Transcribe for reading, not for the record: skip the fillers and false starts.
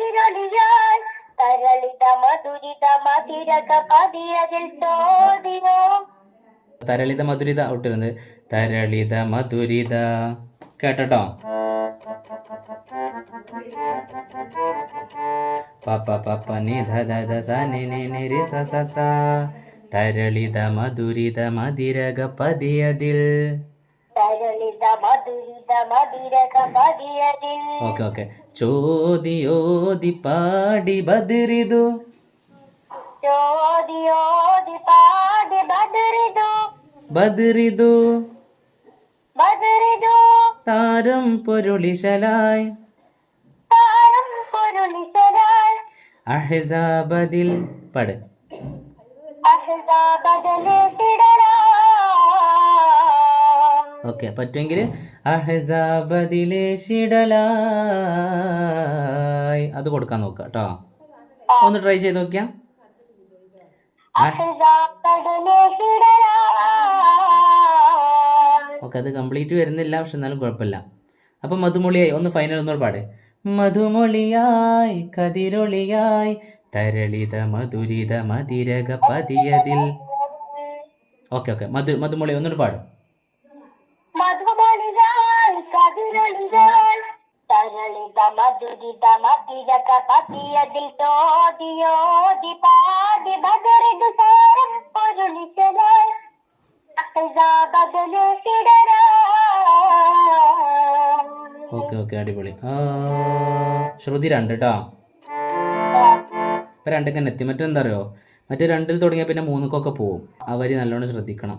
കതിരൊലിയാൽ തരളിത മധുരിത മതിരക പതിയതിൽ ചോദിയോ. തരളിത മധുരിത ഒട്ടിരുന്നത് തരളിത മധുരിത. കേട്ടോ? പപ്പ പപ്പ നി ധ ധ ധ സ നി നി നി രി സ സ സ. തരളിത മധുരിത മതിരക പതിയതിൽ. തരളിത മധുരിത മതിരക പതിയതിൽ. Okay okay. ചോദിയോതി പാടി ബദരിതു. ചോദിയോതി പാടി ബദരിതു. ബദരിതു ബദരിതു. താരം പൊരുളിശലായി. താരം പൊരുളിശലായി. അഹ്സാബദിൽ പട്. അഹ്സാബദിലെ തിടരാം. ഓക്കെ, പറ്റുമെങ്കിൽ അഹ്സാബദിലെ ശിടലായി അത് കൊടുക്കാൻ നോക്കുക കേട്ടോ. ഒന്ന് ട്രൈ ചെയ്ത് നോക്കിയാ. അഹ്സാബദിലെ തിടരാം. ഓക്കെ, അത് കംപ്ലീറ്റ് വരുന്നില്ല, പക്ഷെ എന്നാലും കുഴപ്പമില്ല. അപ്പം മധുമൊളിയായി ഒന്ന് ഫൈനൽ ഒന്നുകൂടെ പാട്. മധുമൊളിയായി കതിരൊളിയായി തരളിത മധുരിത മതിരക പതിയതിൽ. ഓക്കെ ഓക്കെ, മധുമൊളി ഒന്നുകൂടെ പാടും. മധുമൊളിയാൽ കതിരൊളിയാൽ തരളിത മധുരിത മതിരക പതിയതിൽ ചോദിയോതി പാടി ബദരിതു താരം പൊരുളിശലായി. അഹ്സാബദിലെ തിടരാം. ഓക്കെ ഓക്കെ, അടിപൊളി. ശ്രുതി 2 കേട്ടോ. ഇപ്പം 2 തന്നെ എത്തി. മറ്റെന്താ അറിയോ, മറ്റേ 2ൽ തുടങ്ങിയാൽ പിന്നെ 3ക്കൊക്കെ പോവും. ആ വരി നല്ലോണം ശ്രദ്ധിക്കണം.